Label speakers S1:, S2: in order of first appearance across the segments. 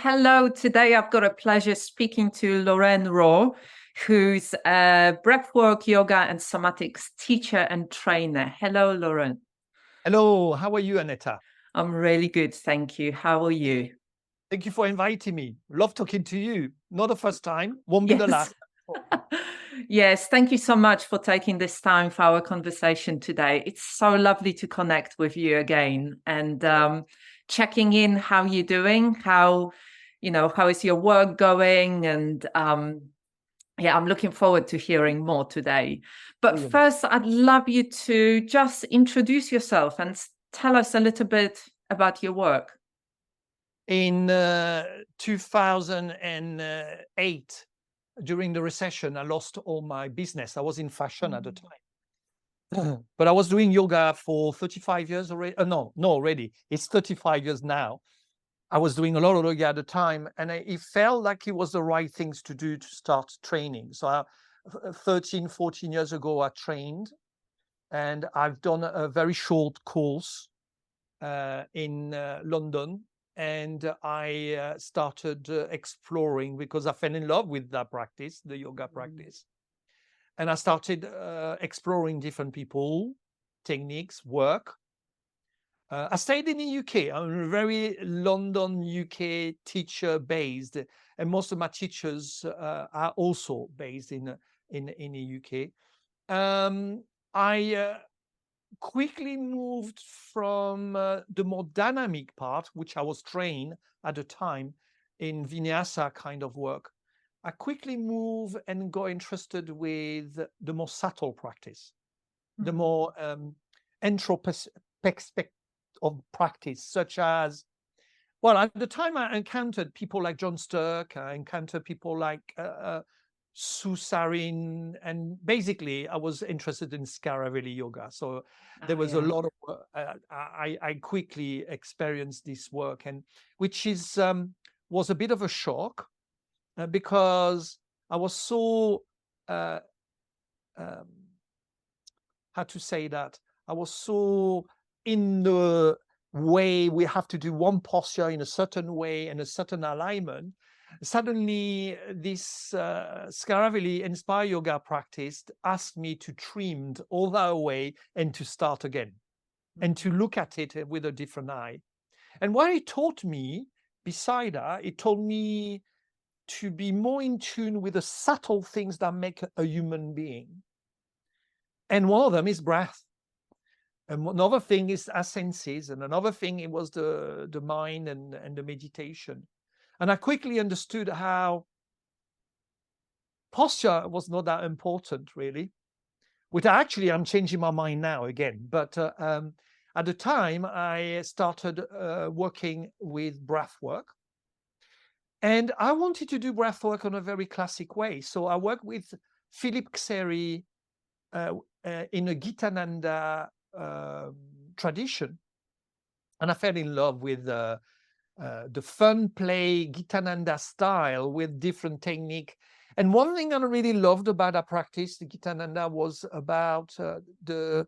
S1: Hello, today I've got a pleasure speaking to Laurent Roure, who's a breathwork, yoga, and somatics teacher and trainer. Hello, Laurent.
S2: Hello, how are you, Aneta?
S1: I'm really good, thank you. How are you?
S2: Thank you for inviting me. Love talking to you. Not the first time, won't be the
S1: Yes.
S2: last.
S1: Yes, thank you so much for taking this time for our conversation today. It's so lovely to connect with you again and checking in how you're doing, how is your work going? And yeah, I'm looking forward to hearing more today. But
S2: Brilliant.
S1: first, I'd love you to just introduce yourself and tell us a little bit about your work.
S2: In 2008, during the recession, I lost all my business. I was in fashion at the time. But I was doing yoga for 35 years already. No, already. It's 35 years now. I was doing a lot of yoga at the time, and it felt like it was the right things to do to start training. So 13, 14 years ago, I trained, and I've done a very short course in London, and I started exploring because I fell in love with that practice, the yoga practice. And I started exploring different people, techniques, work. I stayed in the UK. I'm very London, UK teacher based, and most of my teachers are also based in the UK. I quickly moved from the more dynamic part, which I was trained at the time in vinyasa kind of work. I quickly moved and got interested with the more subtle practice, the more introspective of practice, such as, well, at the time I encountered people like John Sturck, I encountered people like Sue Sarin, and basically I was interested in Scaraveli yoga. So there was a lot of I quickly experienced this work, and which is was a bit of a shock because I was so how to say that, I was so in the way we have to do one posture in a certain way and a certain alignment. Suddenly this Scaraveli inspired yoga practice asked me to trim all that away and to start again and to look at it with a different eye. And what it taught me, beside that, it taught me to be more in tune with the subtle things that make a human being. And one of them is breath. And another thing is our senses, and another thing it was the mind and the meditation. And I quickly understood how posture was not that important, really. Which actually I'm changing my mind now again. But at the time, I started working with breathwork. And I wanted to do breathwork on a very classic way. So I worked with Philip Xeri in a Gitananda tradition. And I fell in love with the fun play Gitananda style with different technique. And one thing I really loved about that practice, the Gitananda, was about the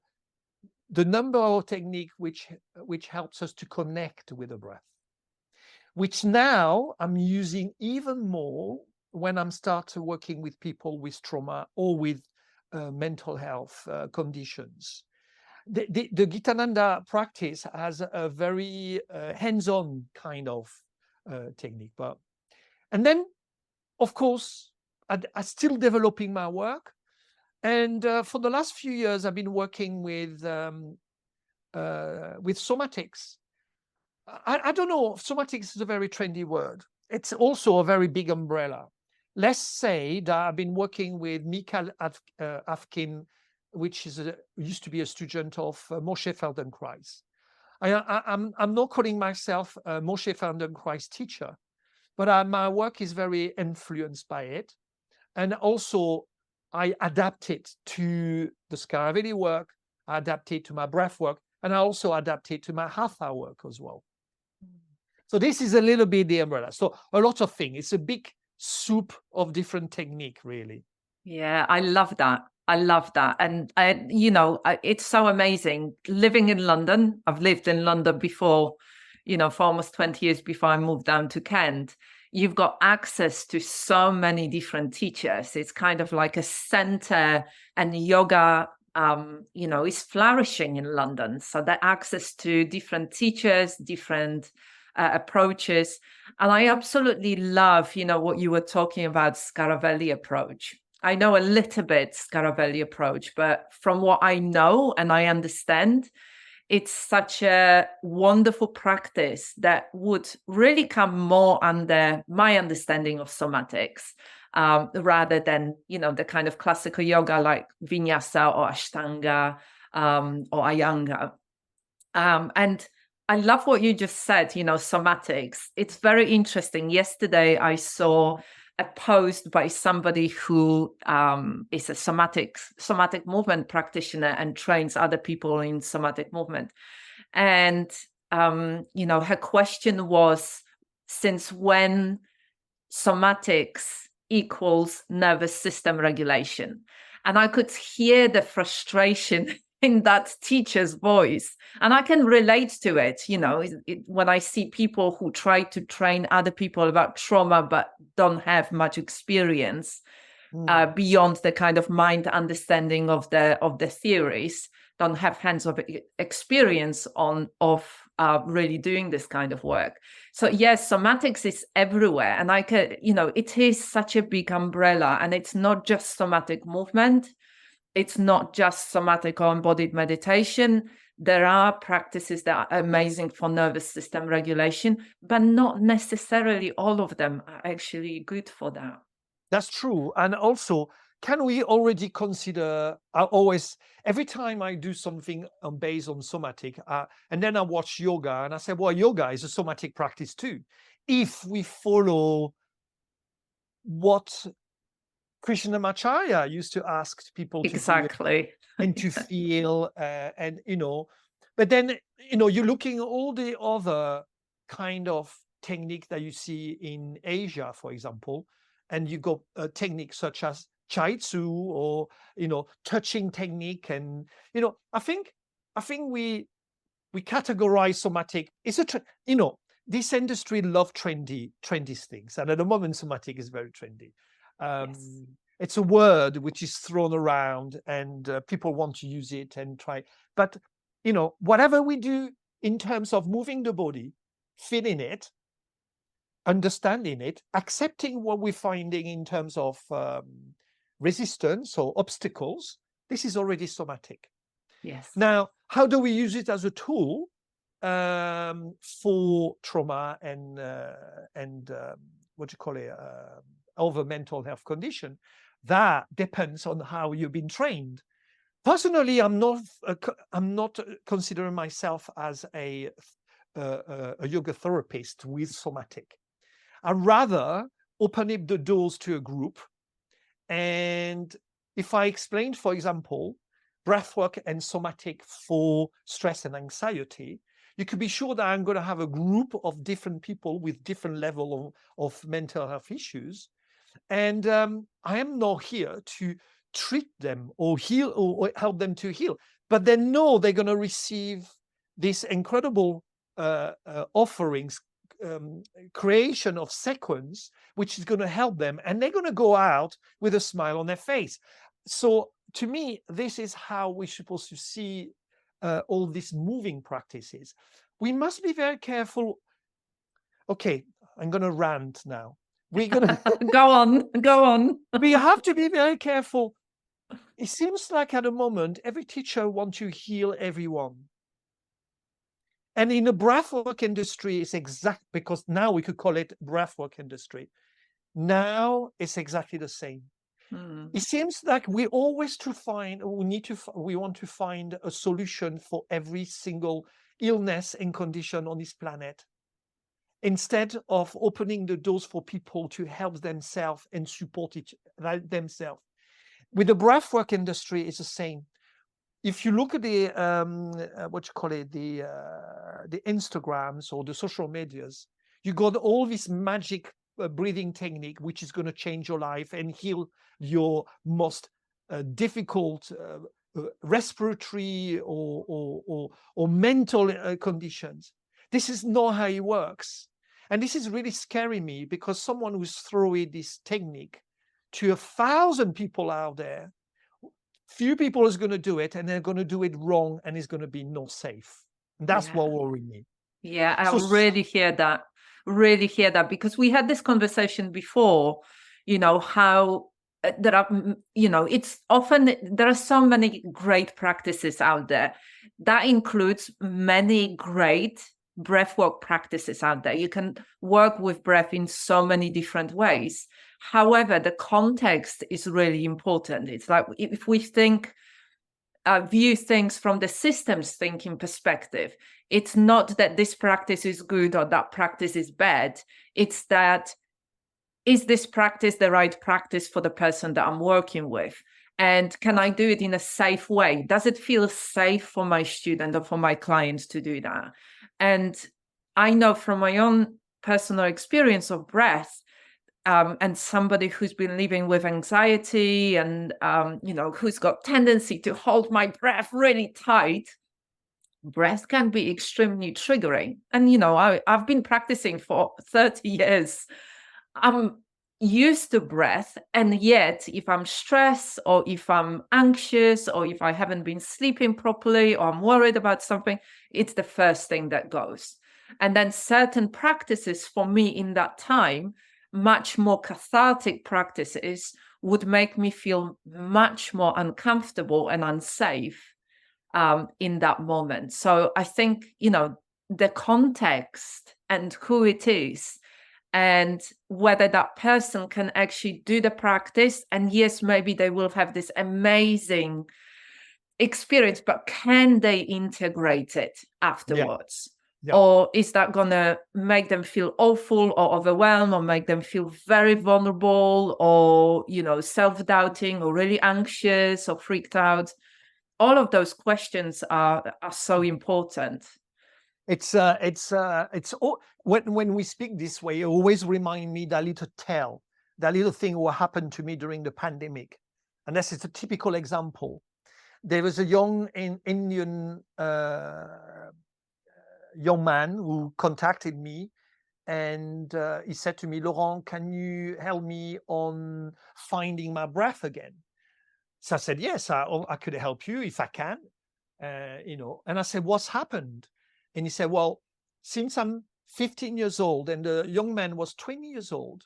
S2: number of technique which helps us to connect with the breath, which now I'm using even more when I'm started working with people with trauma or with mental health conditions. The Gitananda practice has a very hands-on kind of technique. And then, of course, I'm still developing my work. And for the last few years, I've been working with somatics. I don't know, somatics is a very trendy word. It's also a very big umbrella. Let's say that I've been working with Mikhail Afkin, which used to be a student of Moshe Feldenkrais. I'm not calling myself a Moshe Feldenkrais teacher, but my work is very influenced by it. And also, I adapt it to the Scaraveli work, I adapt it to my breath work, and I also adapt it to my hatha work as well. So this is a little bit the umbrella. So a lot of things. It's a big soup of different technique, really.
S1: Yeah, I love that. I love that. And it's so amazing living in London. I've lived in London before, for almost 20 years before I moved down to Kent, you've got access to so many different teachers. It's kind of like a center, and yoga, is flourishing in London. So the access to different teachers, different approaches. And I absolutely love, what you were talking about, Scaravelli approach. I know a little bit Scaravelli approach, but from what I know and I understand, it's such a wonderful practice that would really come more under my understanding of somatics, rather than, the kind of classical yoga like vinyasa or ashtanga, or ayanga. And I love what you just said, somatics. It's very interesting. Yesterday, I saw a post by somebody who is a somatic movement practitioner and trains other people in somatic movement. And, her question was, since when somatics equals nervous system regulation? And I could hear the frustration in that teacher's voice, and I can relate to it. When I see people who try to train other people about trauma but don't have much experience beyond the kind of mind understanding of the theories, don't have hands-on experience of really doing this kind of work. So yes, somatics is everywhere, and it is such a big umbrella, and it's not just somatic movement. It's not just somatic or embodied meditation. There are practices that are amazing for nervous system regulation, but not necessarily all of them are actually good for that.
S2: That's true. And also, can we already consider, every time I do something based on somatic, and then I watch yoga and I say, well, yoga is a somatic practice too. If we follow what Krishnamacharya used to ask people to
S1: Exactly.
S2: do and to feel, but then, you're looking at all the other kind of technique that you see in Asia, for example, and you got techniques such as Chaitsu or, touching technique. And, I think we categorize somatic. This industry love trendy things. And at the moment, somatic is very trendy.
S1: Yes.
S2: It's a word which is thrown around, and people want to use it and try. But, whatever we do in terms of moving the body, feeling it, understanding it, accepting what we're finding in terms of resistance or obstacles, this is already somatic.
S1: Yes.
S2: Now, how do we use it as a tool for trauma and what you call it, over mental health condition? That depends on how you've been trained. Personally, I'm not considering myself as a yoga therapist with somatic. I'd rather open up the doors to a group, and if I explained, for example, breathwork and somatic for stress and anxiety, you could be sure that I'm going to have a group of different people with different level of mental health issues. And I am not here to treat them or heal or help them to heal, but they know they're going to receive these incredible offerings, creation of sequence, which is going to help them, and they're going to go out with a smile on their face. So to me, this is how we're supposed to see all these moving practices. We must be very careful. Okay, I'm going to rant now. We're going to
S1: Go on.
S2: we have to be very careful. It seems like at the moment, every teacher wants to heal everyone. And in the breathwork industry, it's exact, because now we could call it breathwork industry. Now it's exactly the same. It seems like we always we want to find a solution for every single illness and condition on this planet, instead of opening the doors for people to help themselves and support themselves. With the breathwork industry, it's the same. If you look at the the Instagrams or the social medias, you got all this magic breathing technique, which is going to change your life and heal your most difficult respiratory or mental conditions. This is not how it works. And this is really scaring me, because someone who's throwing this technique to 1,000 people out there, few people is going to do it, and they're going to do it wrong, and it's going to be not safe. And that's
S1: Yeah.
S2: what worries me.
S1: Yeah, I
S2: So
S1: really hear that. Really hear that, because we had this conversation before, how there are, it's often, there are so many great practices out there. That includes many great breathwork practices out there. You can work with breath in so many different ways. However, the context is really important. It's like if we view things from the systems thinking perspective, it's not that this practice is good or that practice is bad. It's that, is this practice the right practice for the person that I'm working with? And can I do it in a safe way? Does it feel safe for my student or for my clients to do that? And I know from my own personal experience of breath, and somebody who's been living with anxiety and, who's got tendency to hold my breath really tight, breath can be extremely triggering. And, I've been practicing for 30 years. I'm used to breath. And yet, if I'm stressed or if I'm anxious or if I haven't been sleeping properly or I'm worried about something, it's the first thing that goes. And then certain practices for me in that time, much more cathartic practices, would make me feel much more uncomfortable and unsafe in that moment. So I think, the context and who it is, and whether that person can actually do the practice. And yes, maybe they will have this amazing experience, but can they integrate it afterwards?
S2: Yeah.
S1: Or is that going to make them feel awful or overwhelmed, or make them feel very vulnerable, or, self-doubting, or really anxious or freaked out? All of those questions are so important.
S2: When we speak this way, it always remind me that little thing what happened to me during the pandemic. And this is a typical example. There was a young Indian young man who contacted me, and he said to me, "Laurent, can you help me on finding my breath again?" So I said, "Yes, I could help you if I can." And I said, "What's happened?" And he said, "Well, since I'm 15 years old," and the young man was 20 years old,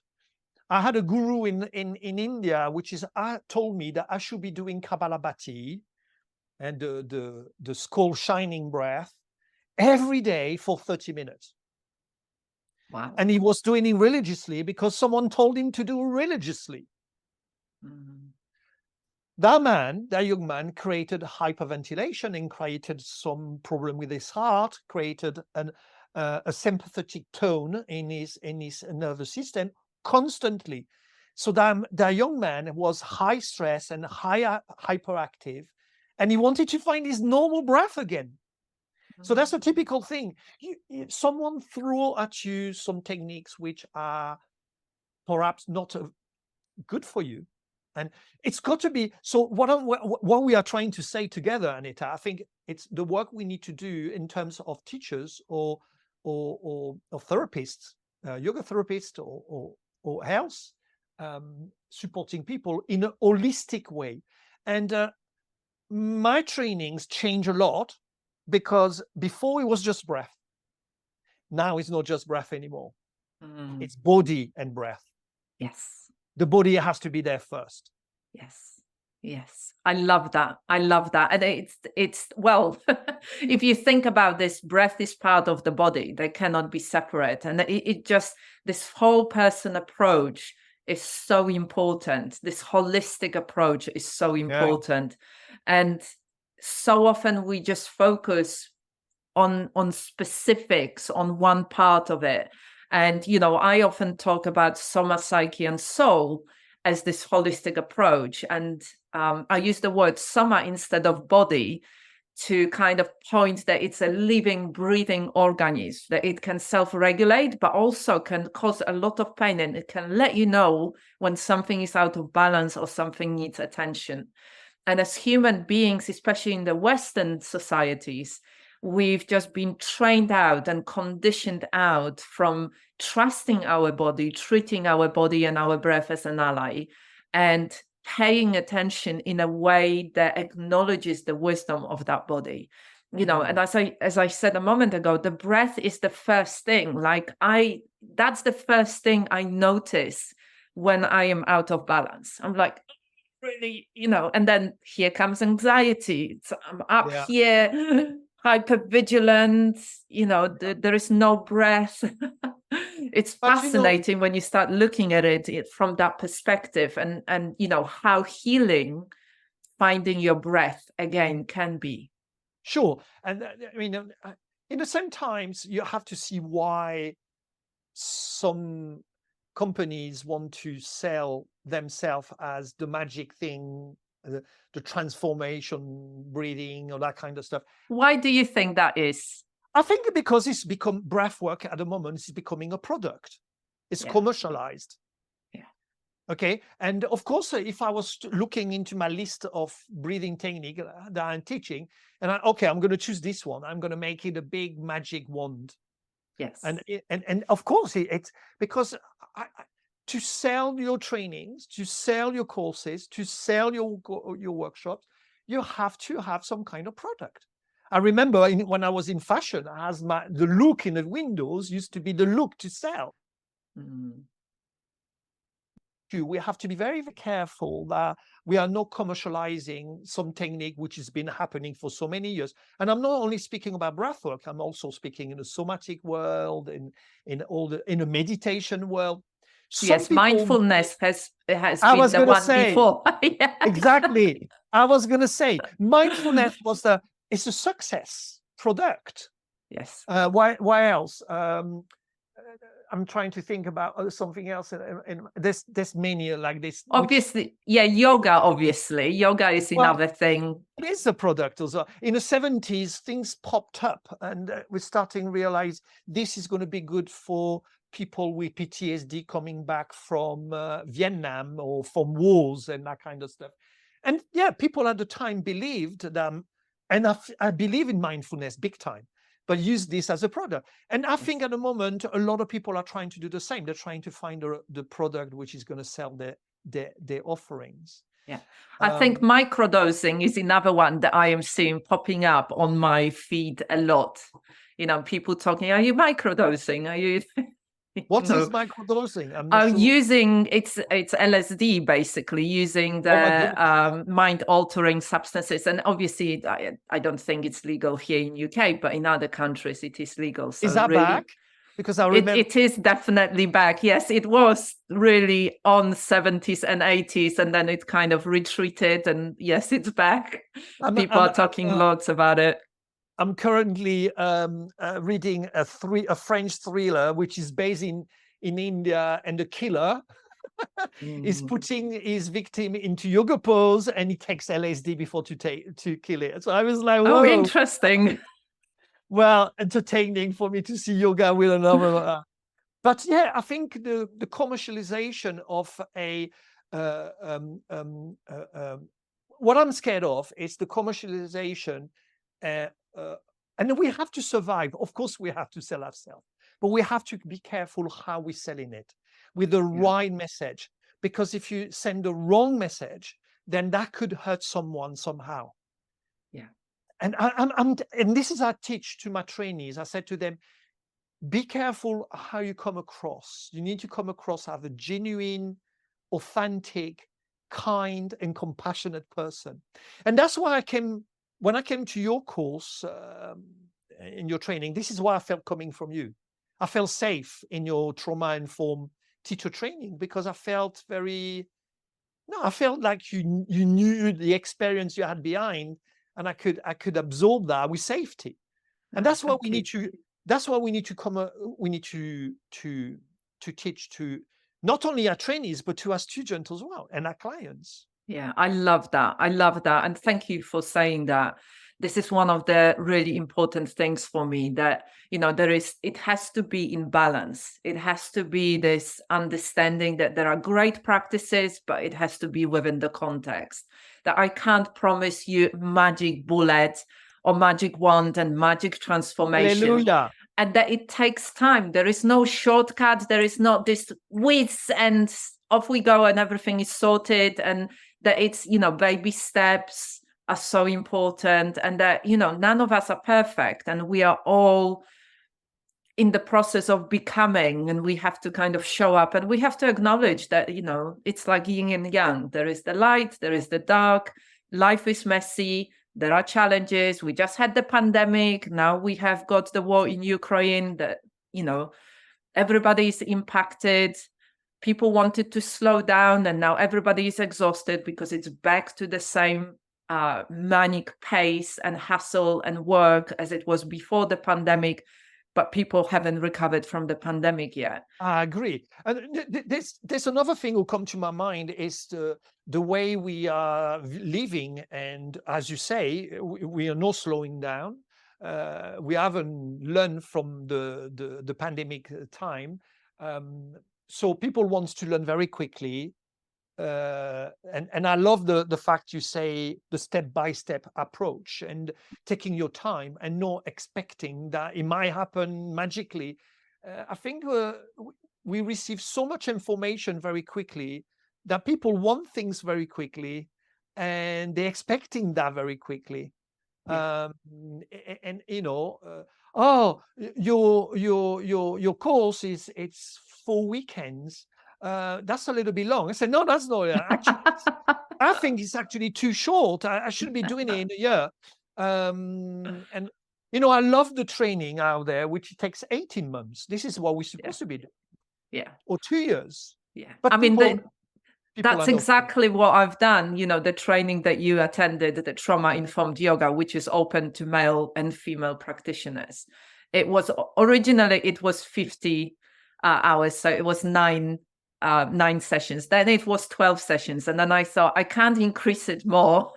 S2: "I had a guru in India, told me that I should be doing Kapalabhati and the skull shining breath every day for 30 minutes.
S1: Wow.
S2: And he was doing it religiously because someone told him to do it religiously.
S1: Mm.
S2: That young man created hyperventilation and created some problem with his heart, created a sympathetic tone in his nervous system constantly. So that young man was high stress and hyperactive, and he wanted to find his normal breath again. So that's a typical thing. Someone throw at you some techniques which are perhaps not good for you, and it's got to be. So what we are trying to say together, Anita, I think it's the work we need to do in terms of teachers or therapists, yoga therapists or health, supporting people in a holistic way. And my trainings change a lot, because before it was just breath. Now it's not just breath anymore. It's body and breath.
S1: Yes.
S2: The body has to be there first.
S1: Yes. I love that. And it's well, if you think about this, breath is part of the body. They cannot be separate. And it just, this whole person approach is so important. This holistic approach is so important. Yeah. And so often we just focus on specifics, on one part of it. And, I often talk about soma, psyche, and soul as this holistic approach. And I use the word soma instead of body to kind of point that it's a living, breathing organism, that it can self-regulate, but also can cause a lot of pain. And it can let you know when something is out of balance or something needs attention. And as human beings, especially in the Western societies, we've just been trained out and conditioned out from trusting our body, treating our body and our breath as an ally, and paying attention in a way that acknowledges the wisdom of that body. And as I said a moment ago, the breath is the first thing. That's the first thing I notice when I am out of balance. I'm like, really, and then here comes anxiety. So I'm up here, hyper vigilant, there is no breath. It's fascinating when you start looking at it from that perspective, and how healing finding your breath again can be.
S2: Sure. And I mean, in the same times, you have to see why some companies want to sell themselves as the magic thing, the transformation breathing, or that kind of stuff.
S1: Why do you think that is?
S2: I think because it's become breathwork at the moment, it's becoming a product. It's commercialized. Okay. And of course, if I was looking into my list of breathing technique that I'm teaching, and I'm going to choose this one, I'm going to make it a big magic wand.
S1: Yes.
S2: And of course, it's because to sell your trainings, to sell your courses, to sell your workshops, you have to have some kind of product. I remember when I was in fashion, the look in the windows used to be the look to sell. We have to be very, very careful that we are not commercializing some technique which has been happening for so many years. And I'm not only speaking about breathwork, I'm also speaking in the somatic world, in the meditation world.
S1: Mindfulness has been the one before.
S2: Exactly. I was going to say mindfulness it's a success product.
S1: Yes.
S2: Why else? I'm trying to think about something else. And there's many like this.
S1: Obviously, yoga is another thing.
S2: It is a product also. In the 70s, things popped up, and we're starting to realize this is going to be good for people with PTSD coming back from Vietnam or from wars and that kind of stuff. And people at the time believed them, and I believe in mindfulness big time, but use this as a product. And I think at the moment, a lot of people are trying to do the same. They're trying to find the product which is going to sell their offerings.
S1: Yeah. I think microdosing is another one that I am seeing popping up on my feed a lot. People talking, are you microdosing? Are you...
S2: What is microdosing? I'm
S1: not sure. Using it's LSD, basically, using the mind-altering substances. And obviously, I don't think it's legal here in UK, but in other countries it is legal. So
S2: is that really back? Because I remember
S1: it is definitely back. Yes, it was really on 70s and 80s, and then it kind of retreated. And yes, it's back. People are talking lots about it.
S2: I'm currently reading a French thriller which is based in India, and the killer is putting his victim into yoga pose, and he takes LSD before to kill it. So I was like, whoa.
S1: Oh, interesting.
S2: Well, entertaining for me to see yoga with another. But I think the commercialization of what I'm scared of is the commercialization. And we have to survive. Of course, we have to sell ourselves, but we have to be careful how we're selling it with the right message. Because if you send the wrong message, then that could hurt someone somehow.
S1: Yeah.
S2: And and this is I teach to my trainees. I said to them, be careful how you come across. You need to come across as a genuine, authentic, kind, and compassionate person. And that's why when I came to your course, in your training, this is why I felt coming from you. I felt safe in your trauma-informed teacher training, because I felt like you knew the experience you had behind, and I could absorb that with safety. And that's what we need to. That's why we need to come. We need to teach to not only our trainees but to our students as well and our clients.
S1: Yeah, I love that. And thank you for saying that. This is one of the really important things for me, that, it has to be in balance. It has to be this understanding that there are great practices, but it has to be within the context. That I can't promise you magic bullet or magic wand and magic transformation.
S2: Hallelujah.
S1: And that it takes time. There is no shortcut. There is not this whiz and off we go and everything is sorted. And that it's, baby steps are so important. And that, none of us are perfect. And we are all in the process of becoming, and we have to kind of show up, and we have to acknowledge that, it's like yin and yang. There is the light, there is the dark. Life is messy. There are challenges. We just had the pandemic. Now we have got the war in Ukraine that, everybody is impacted. People wanted to slow down, and now everybody is exhausted because it's back to the same manic pace and hustle and work as it was before the pandemic. But people haven't recovered from the pandemic yet.
S2: I agree. And there's another thing will come to my mind is the way we are living. And as you say, we are not slowing down. We haven't learned from the pandemic time. So people want to learn very quickly. And I love the fact you say the step-by-step approach and taking your time and not expecting that it might happen magically. I think we receive so much information very quickly that people want things very quickly and they're expecting that very quickly.
S1: Yeah.
S2: And oh, your course it's 4 weekends. That's a little bit long. I said, no, that's not actually. I think it's actually too short. I shouldn't be doing it in a year. And I love the training out there, which takes 18 months. This is what we're supposed to be doing.
S1: Yeah.
S2: Or 2 years.
S1: Yeah.
S2: But
S1: I mean, that's
S2: are
S1: exactly what I've done. The training that you attended, the trauma-informed yoga, which is open to male and female practitioners. It was originally 50 hours, so it was 9 sessions. Then it was 12 sessions, and then I thought I can't increase it more,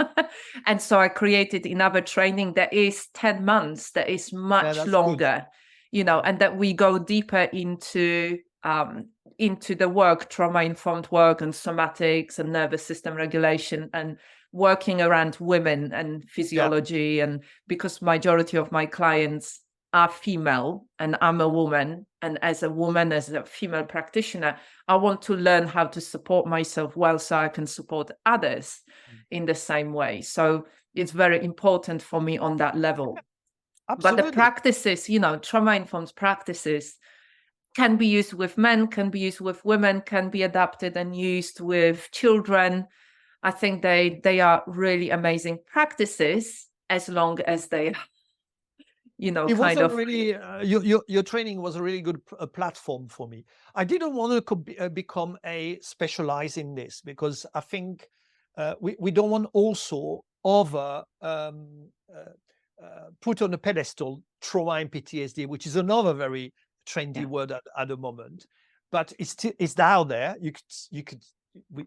S1: and so I created another training that is 10 months, that is much longer, and that we go deeper into the work, trauma-informed work and somatics and nervous system regulation and working around women and physiology. And because majority of my clients are female and I'm a woman, and as a female practitioner, I want to learn how to support myself well so I can support others in the same way. So it's very important for me on that level.
S2: Absolutely.
S1: But the practices, trauma-informed practices can be used with men, can be used with women, can be adapted and used with children. I think they are really amazing practices as long as they,
S2: really your training was a really good platform for me. I didn't want to become a specialized in this because I think we don't want also put on a pedestal trauma and PTSD, which is another very trendy word at the moment, but it's out there.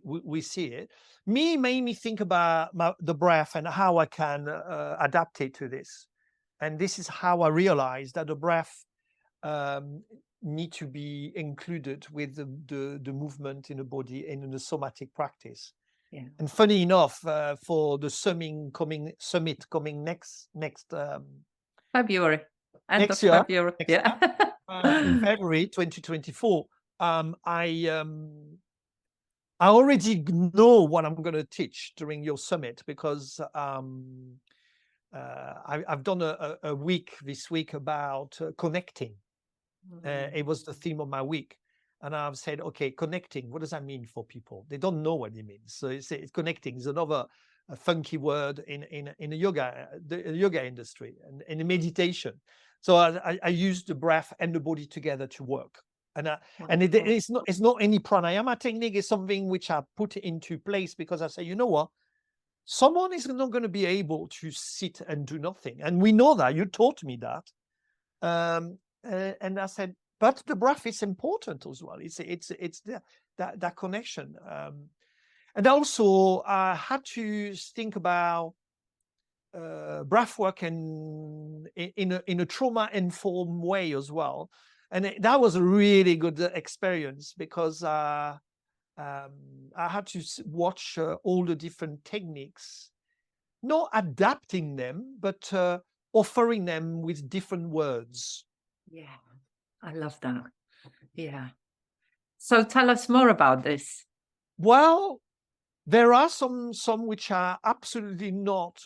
S2: We see it. Made me think about the breath and how I can adapt it to this. And this is how I realized that the breath need to be included with the movement in the body and in the somatic practice. Yeah. And funny enough, for the summit coming next
S1: February,
S2: next year,
S1: February.
S2: In February 2024, I already know what I'm going to teach during your summit because I've done a week this week about connecting. It was the theme of my week. And I've said, okay, connecting, what does that mean for people? They don't know what it means. So it's connecting is another funky word in the yoga industry and in the meditation. So I use the breath and the body together to work. And it's not any pranayama technique. It's something which I put into place because I say, you know what? Someone is not going to be able to sit and do nothing. And we know that. You taught me that. And I said, but the breath is important as well. It's that connection. And also I had to think about breathwork in a trauma-informed way as well. And that was a really good experience because I had to watch all the different techniques, not adapting them, but offering them with different words.
S1: Yeah, I love that. Yeah. So tell us more about this.
S2: Well, there are some which are absolutely not.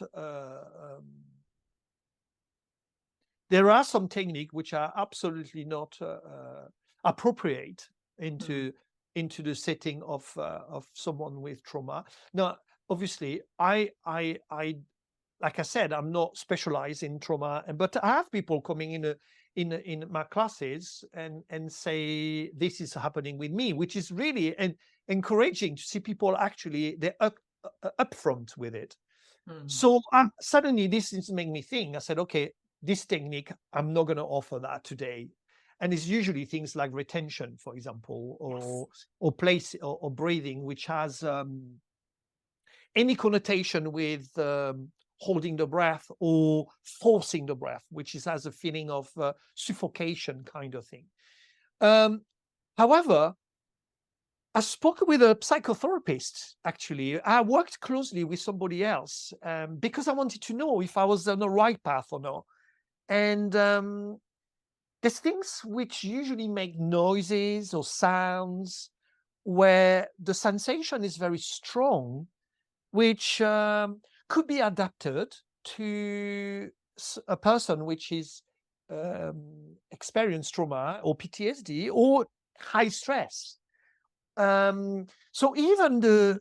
S2: There are some techniques which are absolutely not appropriate into the setting of someone with trauma. Now, obviously, I like I said, I'm not specialized in trauma, but I have people coming in my classes and say this is happening with me, which is really encouraging to see people actually they're upfront with it. So suddenly this is make me think. I said, okay, this technique, I'm not going to offer that today. And it's usually things like retention, for example, or place or breathing, which has any connotation with holding the breath or forcing the breath, which has a feeling of suffocation kind of thing. However, I spoke with a psychotherapist, actually. I worked closely with somebody else because I wanted to know if I was on the right path or not. And there's things which usually make noises or sounds where the sensation is very strong, which could be adapted to a person which is experienced trauma or PTSD or high stress. So even the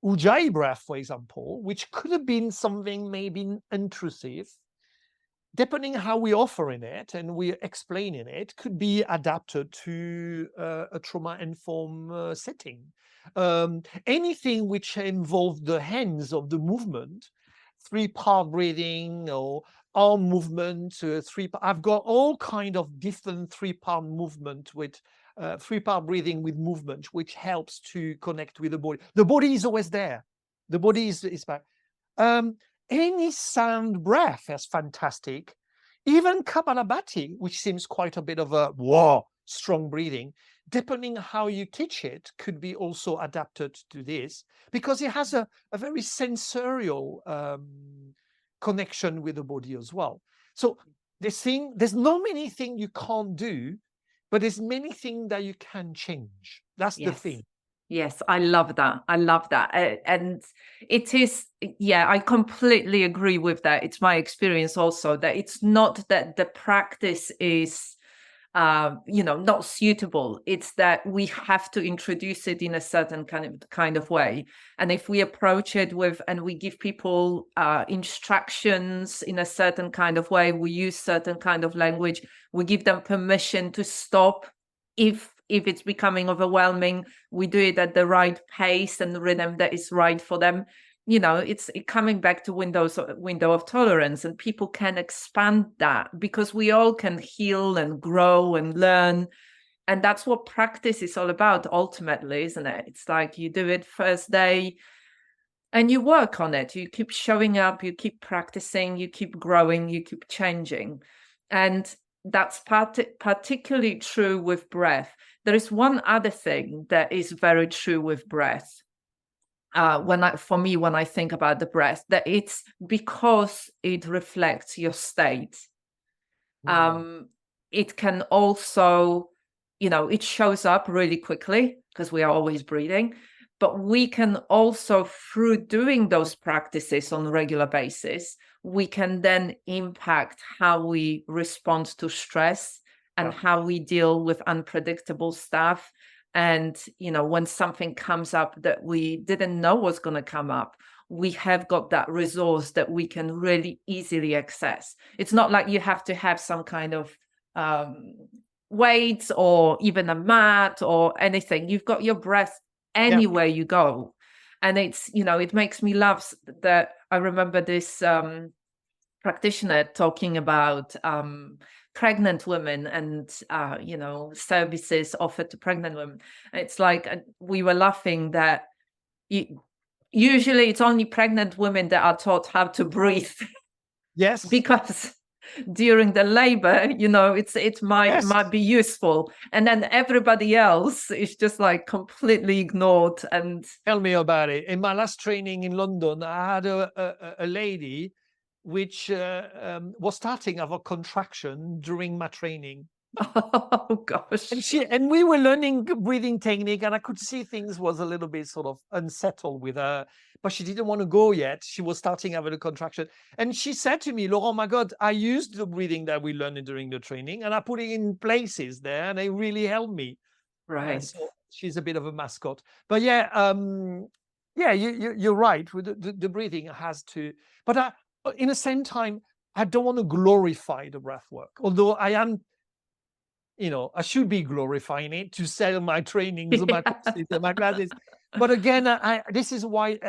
S2: Ujjayi breath, for example, which could have been something maybe intrusive, depending how we offering it and we explaining it, could be adapted to a trauma-informed setting. Anything which involves the hands of the movement, 3-part breathing or arm movement, I've got all kind of different 3-part movement with 3-part breathing with movement, which helps to connect with the body. The body is always there. The body is back. Any sound breath is fantastic. Even Kapalabhati, which seems quite a bit of a strong breathing, depending how you teach it, could be also adapted to this because it has a very sensorial connection with the body as well. So there's not many things you can't do, but there's many things that you can change. That's the thing.
S1: Yes, I love that. I love that. And it is, yeah, I completely agree with that. It's my experience also that it's not that the practice is, not suitable. It's that we have to introduce it in a certain kind of way. And if we approach it with, and we give people instructions in a certain kind of way, we use certain kind of language, we give them permission to stop if it's becoming overwhelming, we do it at the right pace and the rhythm that is right for them. It's coming back to window of tolerance, and people can expand that because we all can heal and grow and learn. And that's what practice is all about ultimately, isn't it? It's like you do it first day and you work on it. You keep showing up, you keep practicing, you keep growing, you keep changing. And that's particularly true with breath. There is one other thing that is very true with breath. When I think about the breath, that it's because it reflects your state. It can also, it shows up really quickly because we are always breathing, but we can also, through doing those practices on a regular basis, we can then impact how we respond to stress and how we deal with unpredictable stuff. And, when something comes up that we didn't know was going to come up, we have got that resource that we can really easily access. It's not like you have to have some kind of weights or even a mat or anything. You've got your breath anywhere you go. And it's, it makes me laugh that I remember this practitioner talking about pregnant women and, services offered to pregnant women. It's like we were laughing that usually it's only pregnant women that are taught how to breathe.
S2: Yes.
S1: Because during the labor, it might
S2: Yes.
S1: be useful, and then everybody else is just like completely ignored. And
S2: Tell me about it. In my last training in London, I had a lady which was starting of a contraction during my training.
S1: oh gosh.
S2: And we were learning breathing technique, and I could see things was a little bit sort of unsettled with her, but she didn't want to go yet. She was starting having a contraction. And she said to me, Laurent, my God, I used the breathing that we learned during the training, and I put it in places there, and it really helped me.
S1: Right.
S2: So she's a bit of a mascot. But yeah, you're right. With the breathing has to, but in the same time, I don't want to glorify the breath work, although I am, I should be glorifying it to sell my trainings, my courses, and my classes. But again, this is why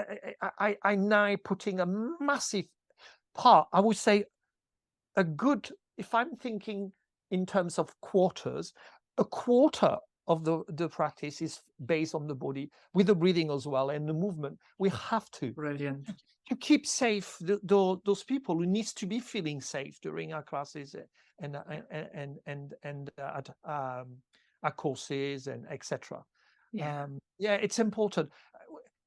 S2: I now putting a massive part. I would say if I'm thinking in terms of quarters, a quarter of the practice is based on the body, with the breathing as well and the movement. We have to
S1: Brilliant.
S2: to keep safe those people who needs to be feeling safe during our classes and at our courses and etc.
S1: Yeah.
S2: It's important.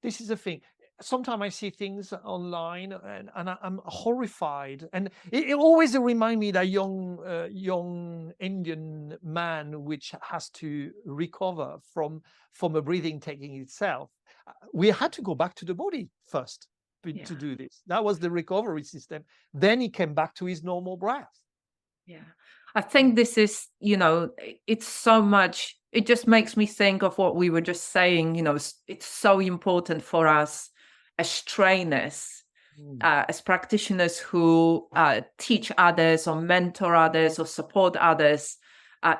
S2: This is the thing. Sometimes I see things online and I'm horrified, and it always remind me that young Indian man which has to recover from a breathing technique itself. We had to go back to the body first to do this. That was the recovery system. Then he came back to his normal breath.
S1: Yeah. I think this is, it's so much, it just makes me think of what we were just saying, it's so important for us as trainers, as practitioners who teach others or mentor others or support others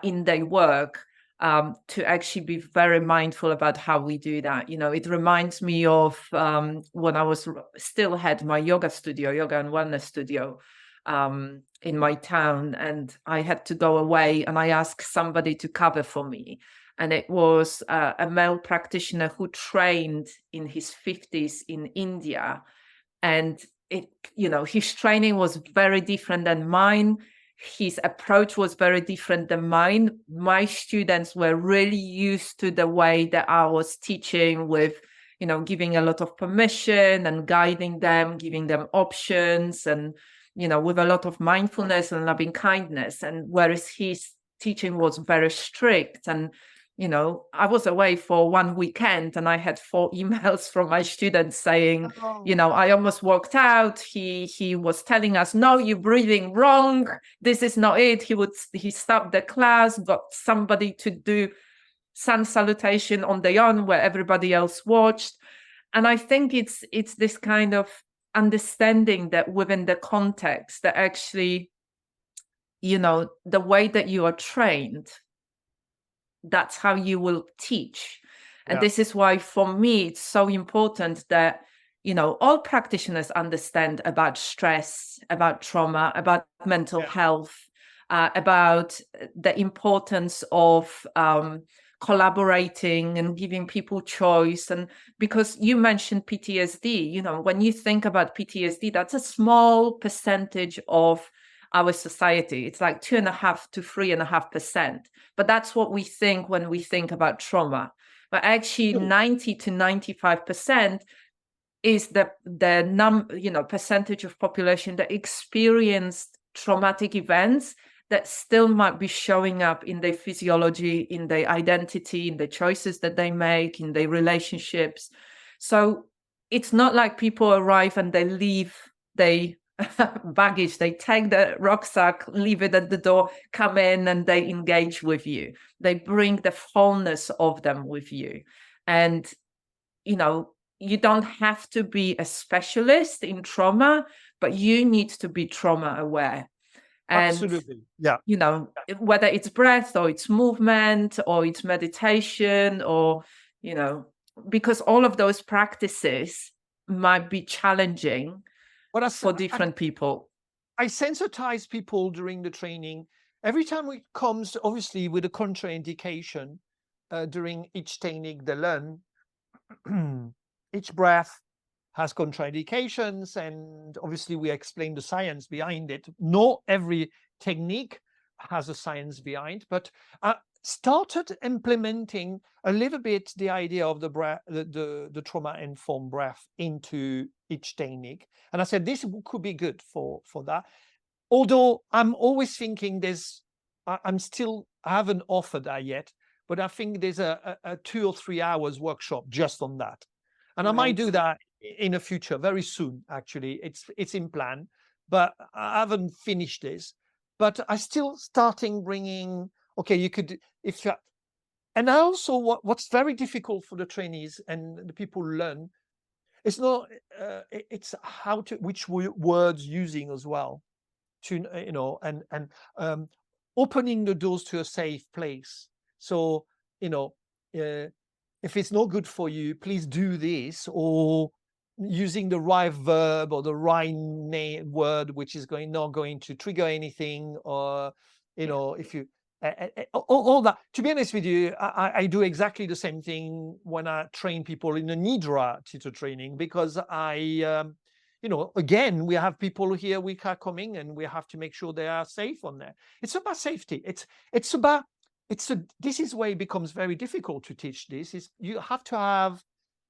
S1: in their work, to actually be very mindful about how we do that. It reminds me of when I still had my yoga and wellness studio in my town, and I had to go away, and I asked somebody to cover for me. And it was a male practitioner who trained in his 50s in India. And his training was very different than mine. His approach was very different than mine. My students were really used to the way that I was teaching, with giving a lot of permission and guiding them, giving them options, and with a lot of mindfulness and loving kindness. And whereas his teaching was very strict, and I was away for one weekend and I had 4 emails from my students saying, I almost walked out. He was telling us, no, you're breathing wrong. This is not it. He stopped the class, got somebody to do sun salutation on their own where everybody else watched. And I think it's this kind of understanding that within the context, that actually, the way that you are trained, that's how you will teach. And this is why, for me, it's so important that, all practitioners understand about stress, about trauma, about mental health, about the importance of collaborating and giving people choice. And because you mentioned PTSD, when you think about PTSD, that's a small percentage of our society. It's like 2.5 to 3.5%. But that's what we think when we think about trauma. But actually 90 to 95% is the percentage of population that experienced traumatic events that still might be showing up in their physiology, in their identity, in the choices that they make, in their relationships. So it's not like people arrive and they leave their baggage. They take the rucksack, leave it at the door, come in, and they engage with you. They bring the fullness of them with you. And, you don't have to be a specialist in trauma, but you need to be trauma aware. And,
S2: absolutely. Yeah.
S1: Whether it's breath or it's movement or it's meditation or, because all of those practices might be challenging for different people.
S2: I sensitize people during the training. Every time it comes, obviously, with a contraindication during each technique they learn, each breath has contraindications, and obviously we explain the science behind it. Not every technique has a science behind, but started implementing a little bit the idea of the breath, the trauma-informed breath into each technique. And I said, this could be good for that. Although I'm always thinking I haven't offered that yet, but I think there's a 2 or 3 hours workshop just on that. And I might do that in the future, very soon, actually. It's in plan, but I haven't finished this. But I still starting bringing, okay, you could, if you, and also what's very difficult for the trainees and the people who learn, it's not, it's how to, which words using as well, to, and opening the doors to a safe place. So, if it's not good for you, please do this, or using the right verb or the right word, which is not going to trigger anything, or if you all that. To be honest with you, I do exactly the same thing when I train people in a Nidra teacher training, because again, we have people here we are coming, and we have to make sure they are safe on there. It's about safety. This is where it becomes very difficult to teach. This is, you have to have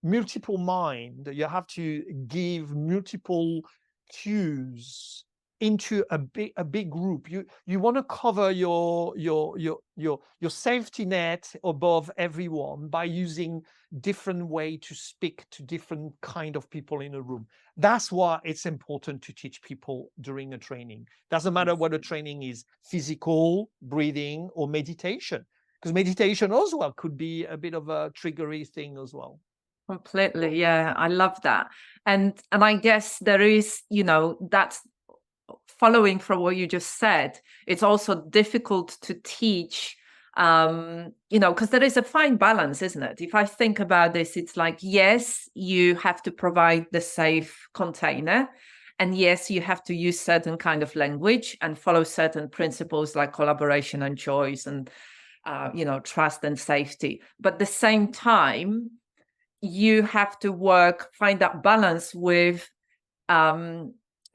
S2: multiple mind. You have to give multiple cues into a big group. You want to cover your safety net above everyone by using different way to speak to different kind of people in a room. That's why it's important to teach people during a training. Doesn't matter whether training is physical, breathing, or meditation, because meditation as well could be a bit of a triggery thing as well.
S1: Completely. Yeah, I love that. And I guess there is, that's following from what you just said, it's also difficult to teach, because there is a fine balance, isn't it? If I think about this, it's like, yes, you have to provide the safe container, and yes, you have to use certain kind of language and follow certain principles like collaboration and choice and, trust and safety. But at the same time, you have to find that balance with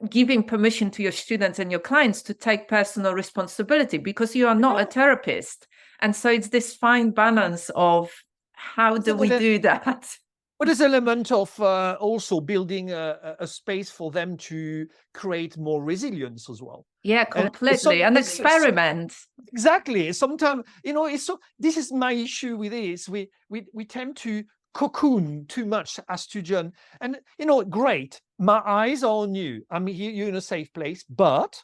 S1: giving permission to your students and your clients to take personal responsibility, because you are not a therapist. And so it's this fine balance of how do we do that?
S2: But there's an element of also building a space for them to create more resilience as well.
S1: Yeah, completely. And experiment.
S2: Exactly. Sometimes, this is my issue with this. We tend to cocoon too much as students. And, great. My eyes are on you. I'm here, you're in a safe place, but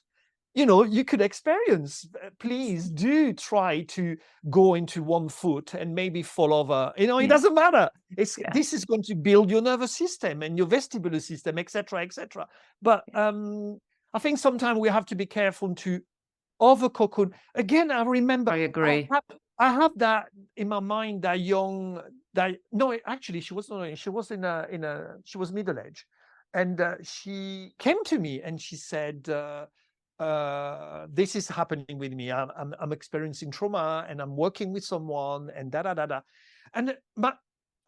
S2: you could experience. Please do try to go into one foot and maybe fall over. It doesn't matter. This is going to build your nervous system and your vestibular system, etc., etc. But I think sometimes we have to be careful to over cocoon. Again, I remember.
S1: I agree.
S2: I have that in my mind. Actually, she was not. She was she was middle aged, and she came to me and she said, this is happening with me. I'm experiencing trauma, and I'm working with someone, and da da da da. And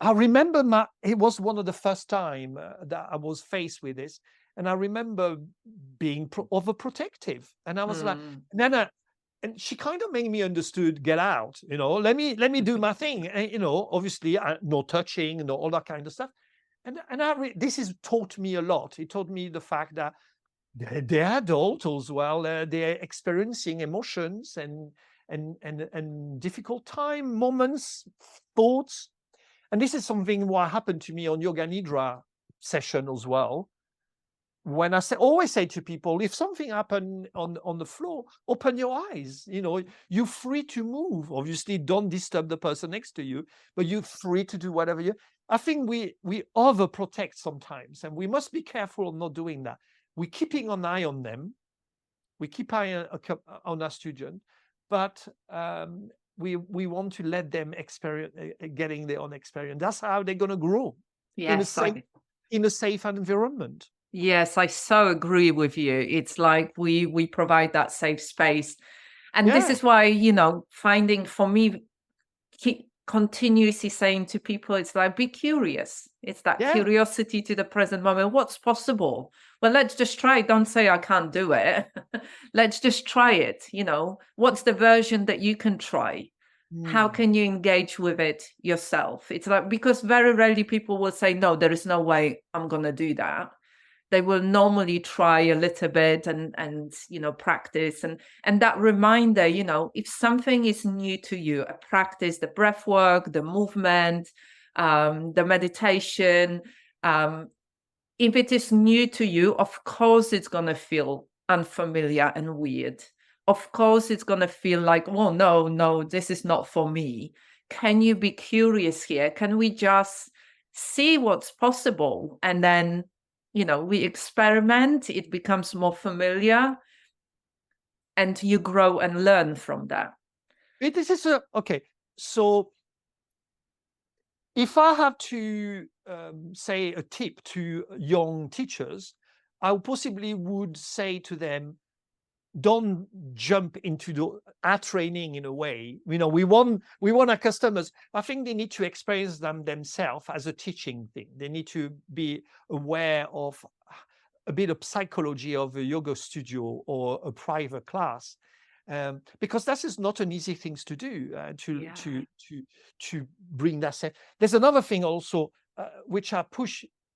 S2: I remember it was one of the first time that I was faced with this, and I remember being overprotective, and I was like, Nana. And she kind of made me understood, get out, let me do my thing. And, obviously no touching, no all that kind of stuff. And this has taught me a lot. It taught me the fact that they're adults as well. They're experiencing emotions and difficult time moments, thoughts. And this is something what happened to me on Yoga Nidra session as well. When I always say to people, if something happened on the floor, open your eyes. You're free to move. Obviously, don't disturb the person next to you, but you're free to do whatever you. I think we overprotect sometimes, and we must be careful of not doing that. We're keeping an eye on them. We keep eye on our student, but we want to let them experience getting their own experience. That's how they're going to grow in a safe environment.
S1: Yes, I so agree with you. It's like we provide that safe space. And this is why, finding, for me, continuously saying to people, it's like, be curious. It's that
S2: Yeah.
S1: curiosity to the present moment. What's possible? Well, let's just try it. Don't say I can't do it. Let's just try it. What's the version that you can try? How
S2: Mm.
S1: can you engage with it yourself? It's like, because very rarely people will say, no, there is no way I'm going to do that. They will normally try a little bit and practice, and that reminder, if something is new to you, a practice, the breath work, the movement, the meditation, if it is new to you, of course it's going to feel unfamiliar and weird. Of course it's going to feel like, oh no, this is not for me. Can you be curious here? Can we just see what's possible? And then we experiment, it becomes more familiar, and you grow and learn from that.
S2: This is okay. So if I have to say a tip to young teachers, I possibly would say to them, don't jump into our training in a way. We want our customers. I think they need to experience them themselves as a teaching thing. They need to be aware of a bit of psychology of a yoga studio or a private class, because that is not an easy thing to do. To bring that set. There's another thing also, which I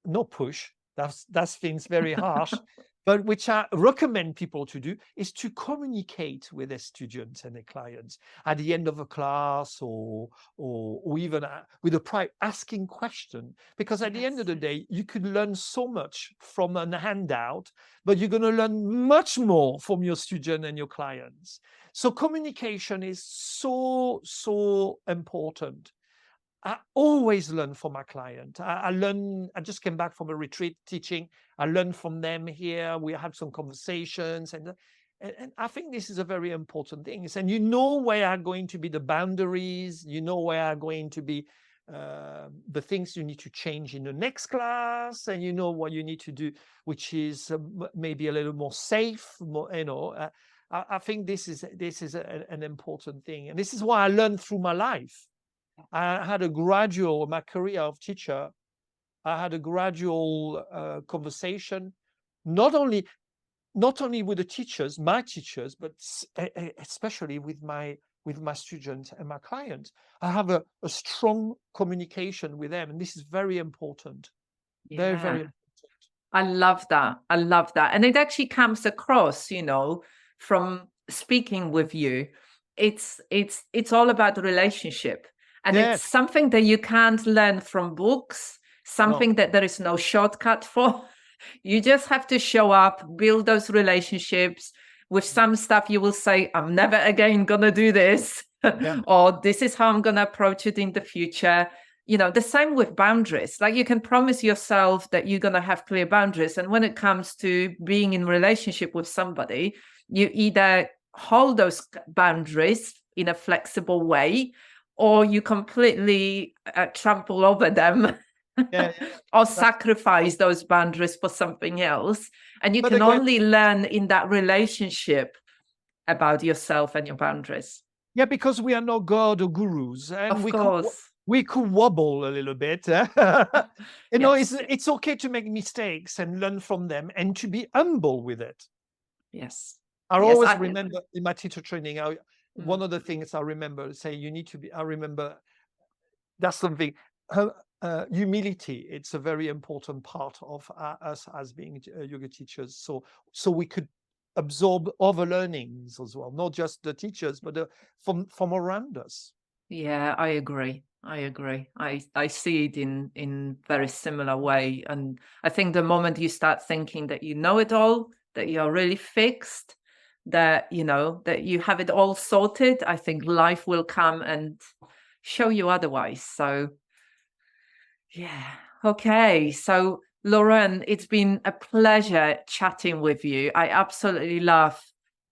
S2: not push. That's things very harsh. But which I recommend people to do is to communicate with their students and their clients at the end of a class, or even with a private asking question. Because at the end of the day, you could learn so much from a handout, but you're going to learn much more from your student and your clients. So communication is so important. I always learn from my client. I just came back from a retreat teaching. I learned from them here. We had some conversations, and I think this is a very important thing. And where are going to be the boundaries. Where are going to be the things you need to change in the next class, and what you need to do, which is maybe a little more safe. I think this is an important thing, and this is why I learned through my life. I had a gradual, my career of teacher, I had a gradual conversation, not only with the teachers, my teachers, but especially with my students and my clients. I have a strong communication with them, and this is very important. Very, very important.
S1: I love that. And it actually comes across, from speaking with you. It's all about the relationship. And it's
S2: Yes.
S1: something that you can't learn from books, something that there is no shortcut for. You just have to show up, build those relationships. With some stuff, you will say, I'm never again going to do this. Or this is how I'm going to approach it in the future. The same with boundaries. Like, you can promise yourself that you're going to have clear boundaries. And when it comes to being in relationship with somebody, you either hold those boundaries in a flexible way, or you completely trample over them. Or sacrifice those boundaries for something else. And you can only learn in that relationship about yourself and your boundaries.
S2: Yeah, because we are not God or gurus, and
S1: of course.
S2: We could wobble a little bit. It's okay to make mistakes and learn from them, and to be humble with it.
S1: Yes.
S2: I always remember in my teacher training, one of the things I remember I remember that's something, humility. It's a very important part of us as being yoga teachers. So we could absorb other learnings as well, not just the teachers, but from around us.
S1: Yeah, I agree. I see it in very similar way. And I think the moment you start thinking that you know it all, that you're really fixed, that that you have it all sorted, I think life will come and show you otherwise. So yeah. Okay. So Laurent, it's been a pleasure chatting with you. I absolutely love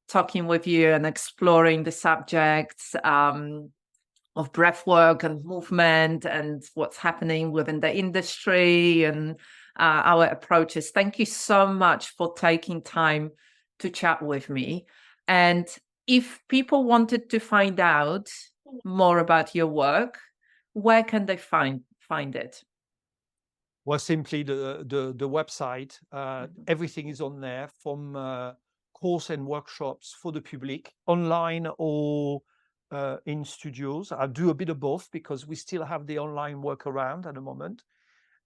S1: talking with you and exploring the subjects of breathwork and movement and what's happening within the industry and our approaches. Thank you so much for taking time to chat with me. And if people wanted to find out more about your work, where can they find it?
S2: Well, simply the website. Everything is on there, from course and workshops for the public, online or in studios. I do a bit of both because we still have the online work around at the moment,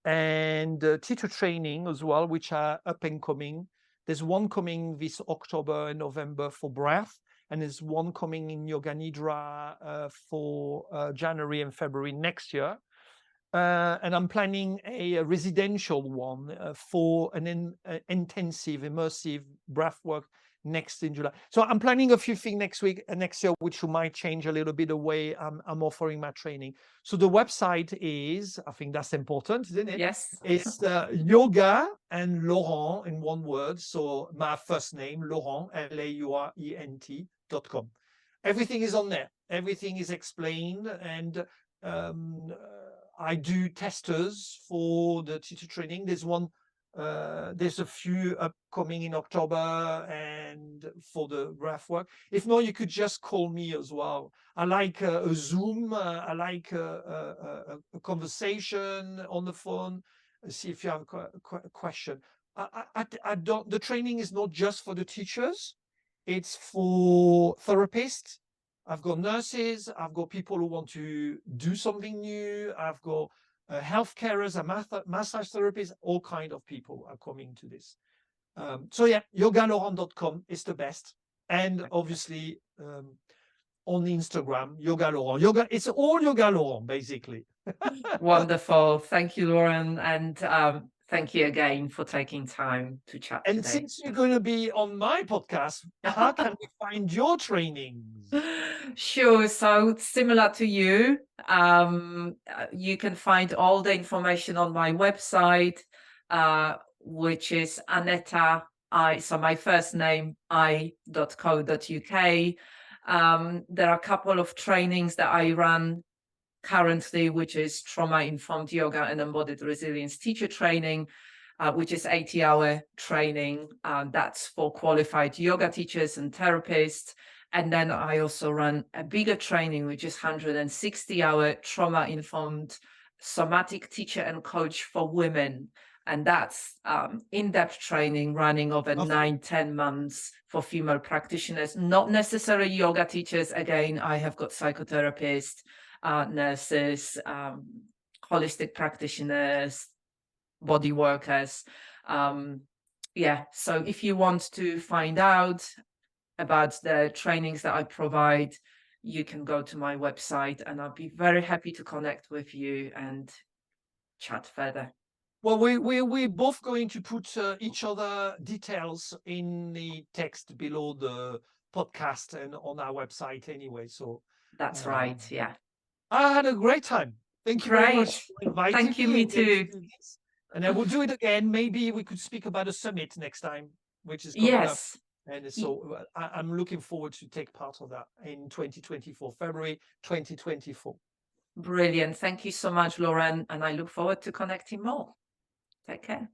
S2: and teacher training as well, which are up and coming. There's one coming this October and November for breath, and there's one coming in Yoga Nidra for January and February next year. And I'm planning a residential one for an intensive, immersive breath work next in July. So I'm planning a few things next year, which might change a little bit the way I'm offering my training. So the website is, I think that's important, isn't it?
S1: Yes.
S2: It's yoga and Laurent in one word. So my first name, Laurent, LAURENT.com. Everything is on there. Everything is explained, and um, I do testers for the teacher training. There's a few upcoming in October, and for the breath work. If not, you could just call me as well. I like a Zoom. I like a conversation on the phone. See if you have a question. I don't. The training is not just for the teachers. It's for therapists. I've got nurses, I've got people who want to do something new, I've got health carers, massage therapists, all kind of people are coming to this. So yeah, yogalaurent.com is the best. And obviously on Instagram, Yoga Laurent. It's all Yoga Laurent, basically.
S1: Wonderful. Thank you, Lauren. And thank you again for taking time to chat
S2: And
S1: today.
S2: since you're going to be on my podcast, how can we find your trainings?
S1: Sure. So similar to you, you can find all the information on my website, which is Aneta, so my first name, i.co.uk. There are a couple of trainings that I run currently, which is trauma-informed yoga and embodied resilience teacher training, which is 80-hour training. That's for qualified yoga teachers and therapists. And then I also run a bigger training, which is 160-hour trauma-informed somatic teacher and coach for women. And that's in-depth training running over 9-10 months for female practitioners, not necessarily yoga teachers. Again, I have got psychotherapists, nurses, holistic practitioners, body workers. Yeah, so if you want to find out about the trainings that I provide, you can go to my website, and I'll be very happy to connect with you and chat further.
S2: Well, we're both going to put each other details in the text below the podcast and on our website anyway. So
S1: that's right. Yeah.
S2: I had a great time. Thank you very much for inviting
S1: Thank you, me too.
S2: And I will do it again. Maybe we could speak about a summit next time, which is coming up. And so I'm looking forward to take part of that in 2024, February 2024.
S1: Brilliant. Thank you so much, Lauren. And I look forward to connecting more. Take care.